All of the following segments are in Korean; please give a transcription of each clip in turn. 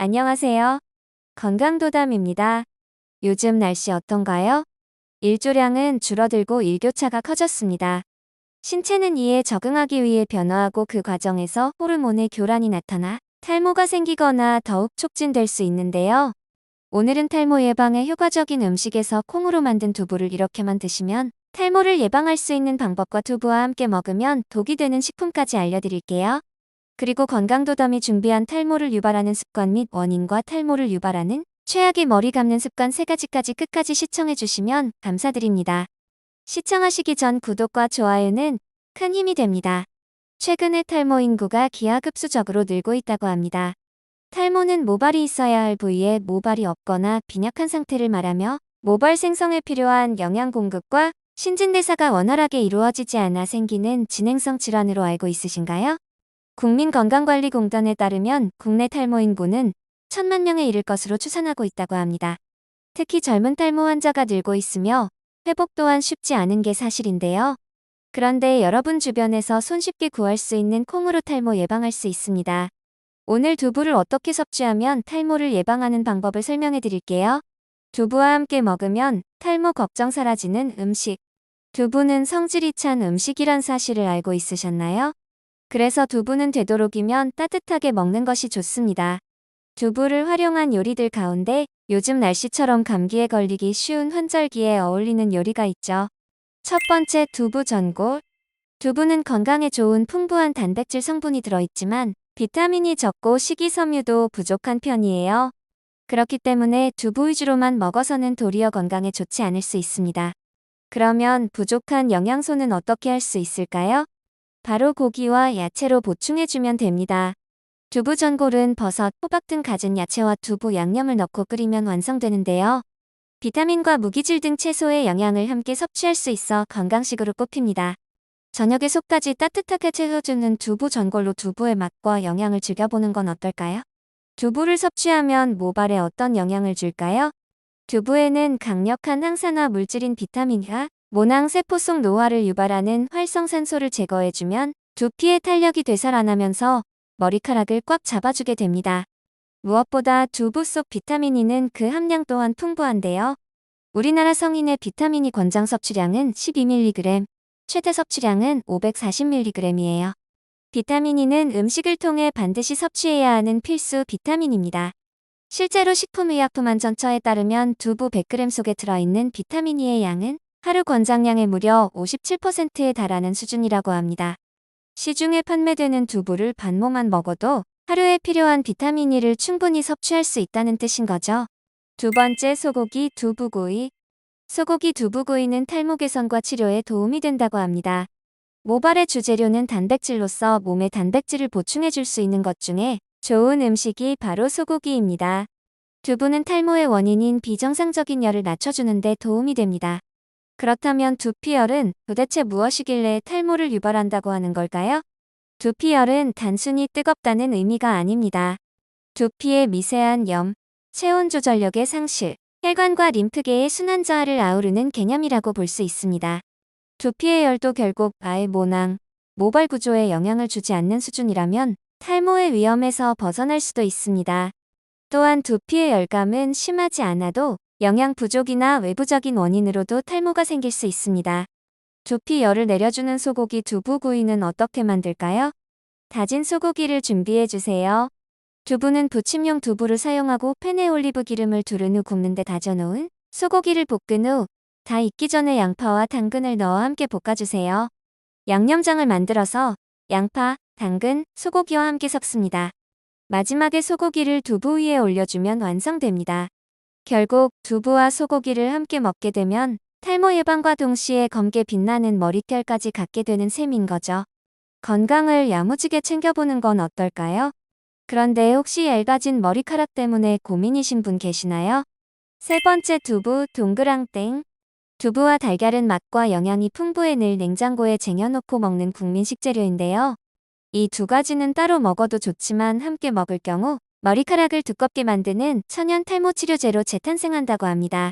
안녕하세요. 건강도담입니다. 요즘 날씨 어떤가요? 일조량은 줄어들고 일교차가 커졌습니다. 신체는 이에 적응하기 위해 변화하고 그 과정에서 호르몬의 교란이 나타나 탈모가 생기거나 더욱 촉진될 수 있는데요. 오늘은 탈모 예방에 효과적인 음식에서 콩으로 만든 두부를 이렇게만 드시면 탈모를 예방할 수 있는 방법과 두부와 함께 먹으면 독이 되는 식품까지 알려드릴게요. 그리고 건강도담이 준비한 탈모를 유발하는 습관 및 원인과 탈모를 유발하는 최악의 머리 감는 습관 3가지까지 끝까지 시청해주시면 감사드립니다. 시청하시기 전 구독과 좋아요는 큰 힘이 됩니다. 최근에 탈모 인구가 기하급수적으로 늘고 있다고 합니다. 탈모는 모발이 있어야 할 부위에 모발이 없거나 빈약한 상태를 말하며 모발 생성에 필요한 영양 공급과 신진대사가 원활하게 이루어지지 않아 생기는 진행성 질환으로 알고 있으신가요? 국민건강관리공단에 따르면 국내 탈모 인구는 1,000만 명에 이를 것으로 추산하고 있다고 합니다. 특히 젊은 탈모 환자가 늘고 있으며 회복 또한 쉽지 않은 게 사실인데요. 그런데 여러분 주변에서 손쉽게 구할 수 있는 콩으로 탈모 예방할 수 있습니다. 오늘 두부를 어떻게 섭취하면 탈모를 예방하는 방법을 설명해 드릴게요. 두부와 함께 먹으면 탈모 걱정 사라지는 음식. 두부는 성질이 찬 음식이란 사실을 알고 있으셨나요? 그래서 두부는 되도록이면 따뜻하게 먹는 것이 좋습니다. 두부를 활용한 요리들 가운데 요즘 날씨처럼 감기에 걸리기 쉬운 환절기에 어울리는 요리가 있죠. 첫 번째, 두부 전골. 두부는 건강에 좋은 풍부한 단백질 성분이 들어있지만 비타민이 적고 식이섬유도 부족한 편이에요. 그렇기 때문에 두부 위주로만 먹어서는 도리어 건강에 좋지 않을 수 있습니다. 그러면 부족한 영양소는 어떻게 할 수 있을까요? 바로 고기와 야채로 보충해주면 됩니다. 두부 전골은 버섯, 호박 등 갖은 야채와 두부 양념을 넣고 끓이면 완성되는데요. 비타민과 무기질 등 채소의 영양을 함께 섭취할 수 있어 건강식으로 꼽힙니다. 저녁에 속까지 따뜻하게 채워주는 두부 전골로 두부의 맛과 영양을 즐겨보는 건 어떨까요? 두부를 섭취하면 모발에 어떤 영향을 줄까요? 두부에는 강력한 항산화 물질인 비타민과 모낭 세포 속 노화를 유발하는 활성산소를 제거해주면 두피의 탄력이 되살아나면서 머리카락을 꽉 잡아주게 됩니다. 무엇보다 두부 속 비타민 E는 그 함량 또한 풍부한데요. 우리나라 성인의 비타민 E 권장 섭취량은 12mg, 최대 섭취량은 540mg이에요. 비타민 E는 음식을 통해 반드시 섭취해야 하는 필수 비타민입니다. 실제로 식품의약품안전처에 따르면 두부 100g 속에 들어있는 비타민 E의 양은 하루 권장량의 무려 57%에 달하는 수준이라고 합니다. 시중에 판매되는 두부를 반모만 먹어도 하루에 필요한 비타민 E를 충분히 섭취할 수 있다는 뜻인 거죠. 두 번째, 소고기 두부구이. 소고기 두부구이는 탈모 개선과 치료에 도움이 된다고 합니다. 모발의 주재료는 단백질로서 몸에 단백질을 보충해줄 수 있는 것 중에 좋은 음식이 바로 소고기입니다. 두부는 탈모의 원인인 비정상적인 열을 낮춰주는 데 도움이 됩니다. 그렇다면 두피열은 도대체 무엇이길래 탈모를 유발한다고 하는 걸까요? 두피열은 단순히 뜨겁다는 의미가 아닙니다. 두피의 미세한 염, 체온 조절력의 상실, 혈관과 림프계의 순환 저하를 아우르는 개념이라고 볼 수 있습니다. 두피의 열도 결국 알 모낭, 모발 구조에 영향을 주지 않는 수준이라면 탈모의 위험에서 벗어날 수도 있습니다. 또한 두피의 열감은 심하지 않아도 영양 부족이나 외부적인 원인으로도 탈모가 생길 수 있습니다. 두피 열을 내려주는 소고기 두부구이는 어떻게 만들까요? 다진 소고기를 준비해주세요. 두부는 부침용 두부를 사용하고 팬에 올리브 기름을 두른 후 굽는 데 다져놓은 소고기를 볶은 후 다 익기 전에 양파와 당근을 넣어 함께 볶아주세요. 양념장을 만들어서 양파, 당근, 소고기와 함께 섞습니다. 마지막에 소고기를 두부 위에 올려주면 완성됩니다. 결국 두부와 소고기를 함께 먹게 되면 탈모 예방과 동시에 검게 빛나는 머리결까지 갖게 되는 셈인 거죠. 건강을 야무지게 챙겨보는 건 어떨까요? 그런데 혹시 얇아진 머리카락 때문에 고민이신 분 계시나요? 세 번째, 두부 동그랑땡. 두부와 달걀은 맛과 영양이 풍부해 늘 냉장고에 쟁여놓고 먹는 국민 식재료인데요. 이 두 가지는 따로 먹어도 좋지만 함께 먹을 경우 머리카락을 두껍게 만드는 천연 탈모 치료제로 재탄생한다고 합니다.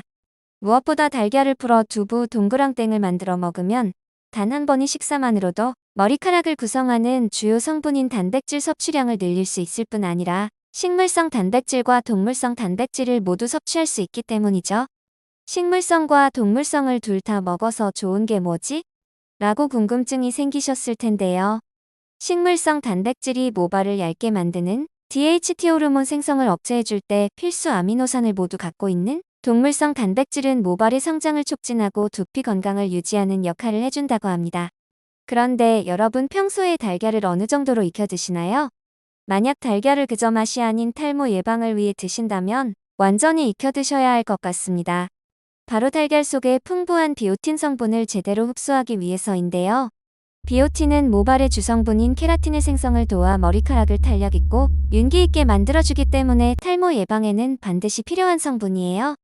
무엇보다 달걀을 풀어 두부 동그랑땡을 만들어 먹으면 단 한 번의 식사만으로도 머리카락을 구성하는 주요 성분인 단백질 섭취량을 늘릴 수 있을 뿐 아니라 식물성 단백질과 동물성 단백질을 모두 섭취할 수 있기 때문이죠. 식물성과 동물성을 둘 다 먹어서 좋은 게 뭐지? 라고 궁금증이 생기셨을 텐데요. 식물성 단백질이 모발을 얇게 만드는 DHT 호르몬 생성을 억제해줄 때 필수 아미노산을 모두 갖고 있는 동물성 단백질은 모발의 성장을 촉진하고 두피 건강을 유지하는 역할을 해준다고 합니다. 그런데 여러분 평소에 달걀을 어느 정도로 익혀 드시나요? 만약 달걀을 그저 맛이 아닌 탈모 예방을 위해 드신다면 완전히 익혀 드셔야 할 것 같습니다. 바로 달걀 속의 풍부한 비오틴 성분을 제대로 흡수하기 위해서인데요. 비오틴은 모발의 주성분인 케라틴의 생성을 도와 머리카락을 탄력 있고 윤기 있게 만들어주기 때문에 탈모 예방에는 반드시 필요한 성분이에요.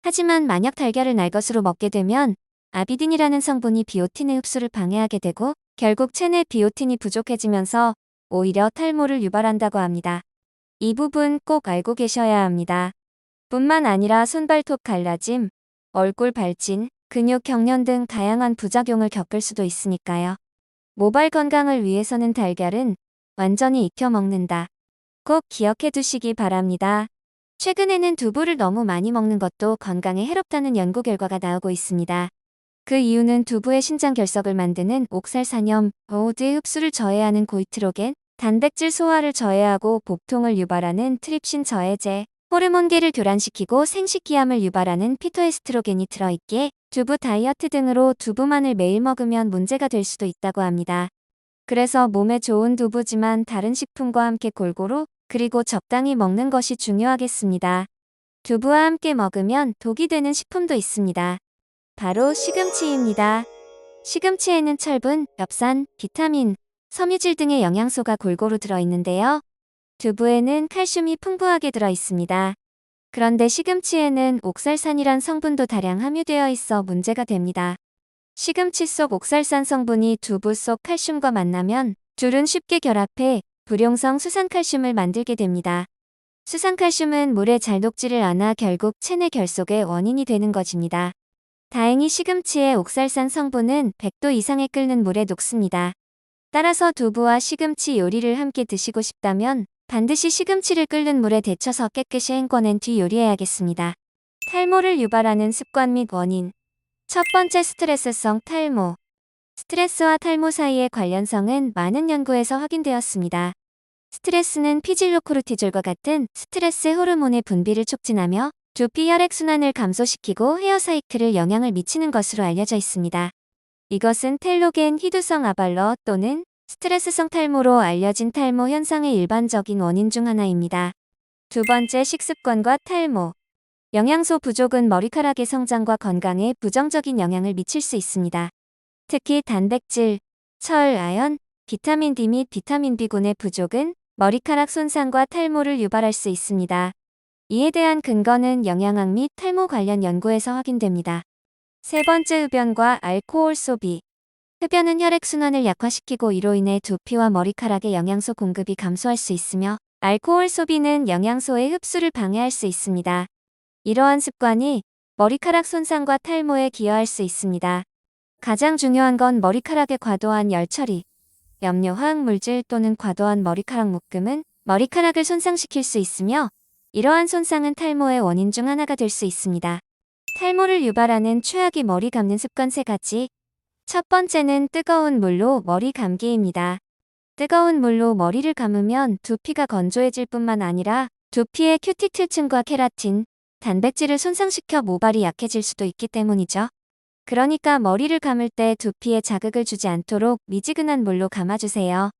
하지만 만약 달걀을 날 것으로 먹게 되면 아비딘이라는 성분이 비오틴의 흡수를 방해하게 되고 결국 체내 비오틴이 부족해지면서 오히려 탈모를 유발한다고 합니다. 이 부분 꼭 알고 계셔야 합니다. 뿐만 아니라 손발톱 갈라짐, 얼굴 발진, 근육 경련 등 다양한 부작용을 겪을 수도 있으니까요. 모발 건강을 위해서는 달걀은 완전히 익혀 먹는다. 꼭 기억해 두시기 바랍니다. 최근에는 두부를 너무 많이 먹는 것도 건강에 해롭다는 연구 결과가 나오고 있습니다. 그 이유는 두부의 신장 결석을 만드는 옥살산염, OOD의 흡수를 저해하는 고이트로겐, 단백질 소화를 저해하고 복통을 유발하는 트립신 저해제, 호르몬계를 교란시키고 생식기함을 유발하는 피토에스트로겐이 들어있기에 두부 다이어트 등으로 두부만을 매일 먹으면 문제가 될 수도 있다고 합니다. 그래서 몸에 좋은 두부지만 다른 식품과 함께 골고루 그리고 적당히 먹는 것이 중요하겠습니다. 두부와 함께 먹으면 독이 되는 식품도 있습니다. 바로 시금치입니다. 시금치에는 철분, 엽산, 비타민, 섬유질 등의 영양소가 골고루 들어있는데요. 두부에는 칼슘이 풍부하게 들어있습니다. 그런데 시금치에는 옥살산이란 성분도 다량 함유되어 있어 문제가 됩니다. 시금치 속 옥살산 성분이 두부 속 칼슘과 만나면 둘은 쉽게 결합해 불용성 수산칼슘을 만들게 됩니다. 수산칼슘은 물에 잘 녹지를 않아 결국 체내 결속의 원인이 되는 것입니다. 다행히 시금치의 옥살산 성분은 100도 이상에 끓는 물에 녹습니다. 따라서 두부와 시금치 요리를 함께 드시고 싶다면 반드시 시금치를 끓는 물에 데쳐서 깨끗이 헹궈낸 뒤 요리해야겠습니다. 탈모를 유발하는 습관 및 원인. 첫 번째, 스트레스성 탈모. 스트레스와 탈모 사이의 관련성은 많은 연구에서 확인되었습니다. 스트레스는 피질로코르티졸과 같은 스트레스 호르몬의 분비를 촉진하며 두피 혈액순환을 감소시키고 헤어 사이클에 영향을 미치는 것으로 알려져 있습니다. 이것은 텔로겐 희두성 아발러 또는 스트레스성 탈모로 알려진 탈모 현상의 일반적인 원인 중 하나입니다. 두 번째, 식습관과 탈모. 영양소 부족은 머리카락의 성장과 건강에 부정적인 영향을 미칠 수 있습니다. 특히 단백질, 철, 아연, 비타민 D 및 비타민 B군의 부족은 머리카락 손상과 탈모를 유발할 수 있습니다. 이에 대한 근거는 영양학 및 탈모 관련 연구에서 확인됩니다. 세 번째, 흡연과 알코올 소비. 흡연은 혈액순환을 약화시키고 이로 인해 두피와 머리카락의 영양소 공급이 감소할 수 있으며 알코올 소비는 영양소의 흡수를 방해할 수 있습니다. 이러한 습관이 머리카락 손상과 탈모에 기여할 수 있습니다. 가장 중요한 건 머리카락의 과도한 열 처리, 염료 화학 물질 또는 과도한 머리카락 묶음은 머리카락을 손상시킬 수 있으며 이러한 손상은 탈모의 원인 중 하나가 될 수 있습니다. 탈모를 유발하는 최악의 머리 감는 습관 3가지. 첫 번째는 뜨거운 물로 머리 감기입니다. 뜨거운 물로 머리를 감으면 두피가 건조해질 뿐만 아니라 두피의 큐티클층과 케라틴, 단백질을 손상시켜 모발이 약해질 수도 있기 때문이죠. 그러니까 머리를 감을 때 두피에 자극을 주지 않도록 미지근한 물로 감아주세요.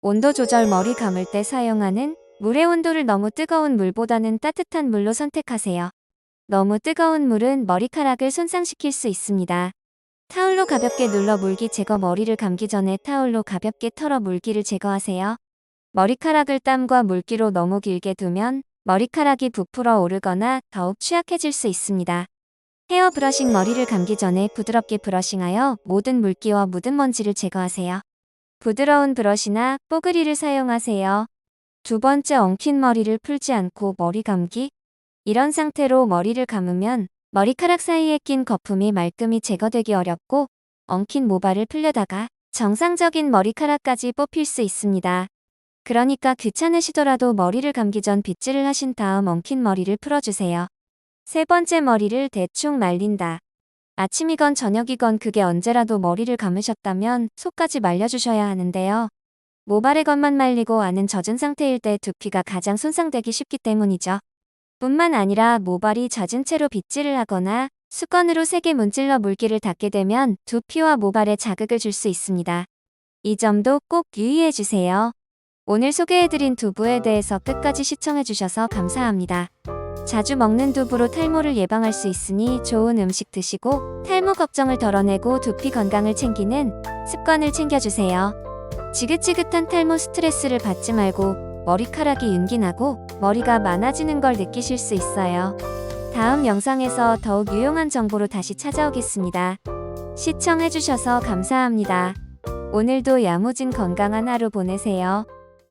온도 조절. 머리 감을 때 사용하는 물의 온도를 너무 뜨거운 물보다는 따뜻한 물로 선택하세요. 너무 뜨거운 물은 머리카락을 손상시킬 수 있습니다. 타올로 가볍게 눌러 물기 제거. 머리를 감기 전에 타올로 가볍게 털어 물기를 제거하세요. 머리카락을 땀과 물기로 너무 길게 두면 머리카락이 부풀어 오르거나 더욱 취약해질 수 있습니다. 헤어 브러싱. 머리를 감기 전에 부드럽게 브러싱하여 모든 물기와 묻은 먼지를 제거하세요. 부드러운 브러쉬나 뽀글이를 사용하세요. 두 번째, 엉킨 머리를 풀지 않고 머리 감기. 이런 상태로 머리를 감으면 머리카락 사이에 낀 거품이 말끔히 제거되기 어렵고 엉킨 모발을 풀려다가 정상적인 머리카락까지 뽑힐 수 있습니다. 그러니까 귀찮으시더라도 머리를 감기 전 빗질을 하신 다음 엉킨 머리를 풀어주세요. 세 번째, 머리를 대충 말린다. 아침이건 저녁이건 그게 언제라도 머리를 감으셨다면 속까지 말려주셔야 하는데요. 모발의 겉만 말리고 안은 젖은 상태일 때 두피가 가장 손상되기 쉽기 때문이죠. 뿐만 아니라 모발이 젖은 채로 빗질을 하거나 수건으로 세게 문질러 물기를 닦게 되면 두피와 모발에 자극을 줄 수 있습니다. 이 점도 꼭 유의해주세요. 오늘 소개해드린 두부에 대해서 끝까지 시청해주셔서 감사합니다. 자주 먹는 두부로 탈모를 예방할 수 있으니 좋은 음식 드시고 탈모 걱정을 덜어내고 두피 건강을 챙기는 습관을 챙겨주세요. 지긋지긋한 탈모 스트레스를 받지 말고 머리카락이 윤기 나고 머리가 많아지는 걸 느끼실 수 있어요. 다음 영상에서 더욱 유용한 정보로 다시 찾아오겠습니다. 시청해주셔서 감사합니다. 오늘도 야무진 건강한 하루 보내세요.